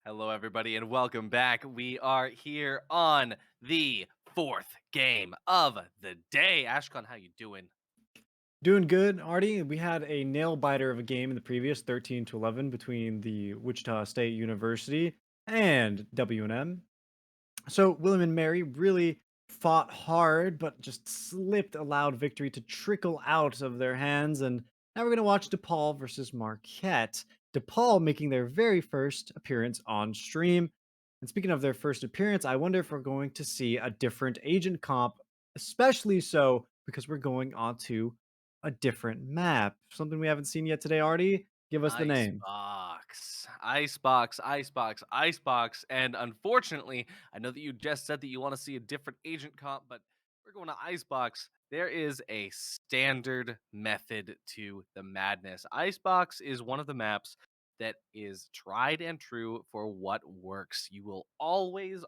Hello, everybody, and welcome back. We are here on the fourth game of the day. Ashcon, how you doing? Doing good, Artie. We had a nail biter of a game in the previous 13-11 between the Wichita State University and WNM. So William and Mary really fought hard, but just slipped allowed victory to trickle out of their hands. And now we're going to watch DePaul versus Marquette. DePaul making their very first appearance on stream. And speaking of their first appearance, I wonder if we're going to see a different agent comp, especially so because we're going on to a different map. Something we haven't seen yet today, Artie. Give us the name. Icebox. And unfortunately, I know that you just said that you want to see a different agent comp, but we're going to Icebox. There is a standard method to the madness. Icebox is one of the maps that is tried and true for what works. You will always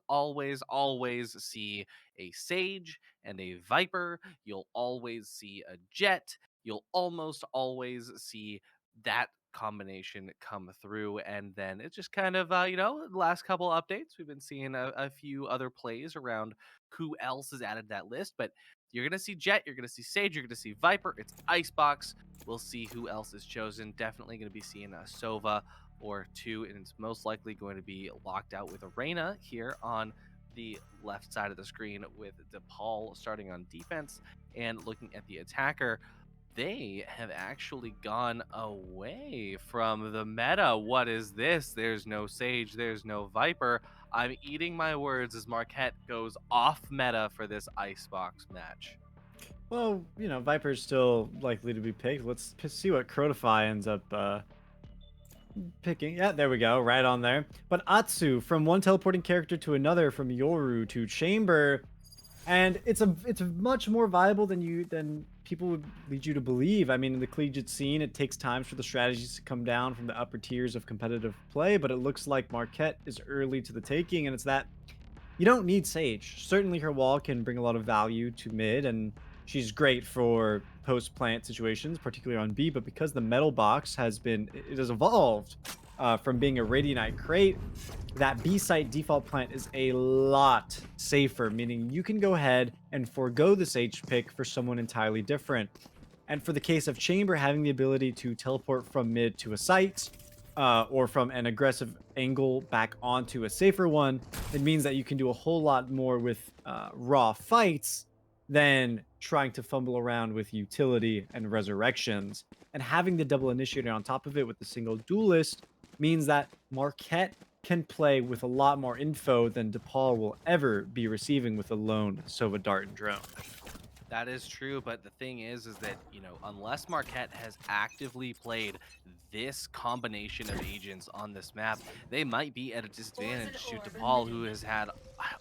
see a Sage and a Viper. You'll always see a Jet. You'll almost always see that combination come through. And then it's just kind of, the last couple updates, we've been seeing a few other plays around who else is added to that list. But you're going to see Jet, you're going to see Sage, you're going to see Viper. It's Icebox. We'll see who else is chosen. Definitely going to be seeing a Sova or two, and it's most likely going to be locked out with Arena here on the left side of the screen with DePaul starting on defense and looking at the attacker. They have actually gone away from the meta. What is this? There's no Sage, there's no Viper. I'm eating my words as Marquette goes off meta for this Icebox match. Well, Viper's still likely to be picked. Let's see what Crotify ends up picking. Yeah, there we go, right on there. But Atsu, from one teleporting character to another, from Yoru to Chamber, and it's much more viable than people would lead you to believe. I mean, in the collegiate scene, it takes time for the strategies to come down from the upper tiers of competitive play, but it looks like Marquette is early to the taking, and it's that you don't need Sage. Certainly, her wall can bring a lot of value to mid, and she's great for post-plant situations, particularly on B. But because the metal box it has evolved from being a Radianite crate, that B site default plant is a lot safer, meaning you can go ahead and forego the Sage pick for someone entirely different. And for the case of Chamber, having the ability to teleport from mid to a site, or from an aggressive angle back onto a safer one, it means that you can do a whole lot more with raw fights than trying to fumble around with utility and resurrections. And having the double initiator on top of it with the single duelist means that Marquette can play with a lot more info than DePaul will ever be receiving with a lone Sova Dart and Drone. That is true, but the thing is that, unless Marquette has actively played this combination of agents on this map, they might be at a disadvantage to DePaul, who has had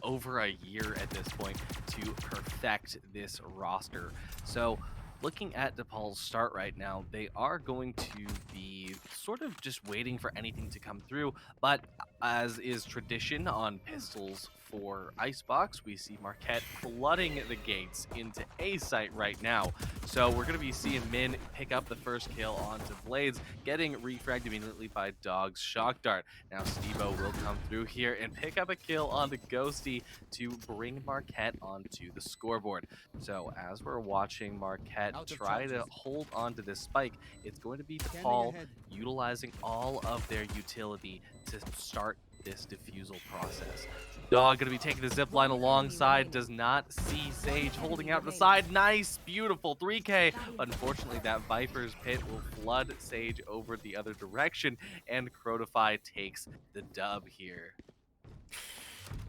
over a year at this point to perfect this roster. So, looking at DePaul's start right now, they are going to be sort of just waiting for anything to come through, but as is tradition on pistols for Icebox, we see Marquette flooding the gates into A site right now. So we're going to be seeing Min pick up the first kill onto Blades, getting refragged immediately by Dog's Shock Dart. Now Stevo will come through here and pick up a kill onto Ghosty to bring Marquette onto the scoreboard. So as we're watching Marquette try to hold onto this spike, it's going to be DePaul utilizing all of their utility to start this defusal process. Dog gonna be taking the zip line alongside, does not see Sage holding out the side. Nice, beautiful 3K. But unfortunately, that Viper's Pit will flood Sage over the other direction, and Crotify takes the dub here.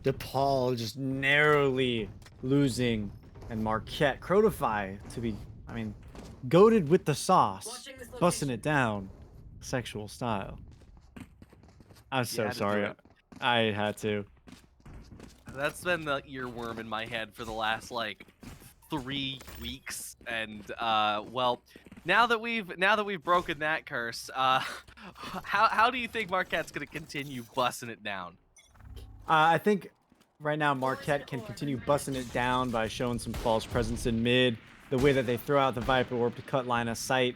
DePaul just narrowly losing, and Marquette Crotify to be, goaded with the sauce, busting it down, sexual style. I'm You so had to do sorry. it. I had to. That's been the earworm in my head for the last 3 weeks, and well, now that we've broken that curse, how do you think Marquette's gonna continue busting it down? I think right now Marquette can continue busting it down by showing some false presence in mid. The way that they throw out the Viper Orb to cut line of sight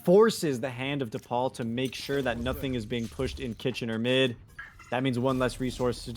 forces the hand of DePaul to make sure that nothing is being pushed in kitchen or mid. That means one less resource to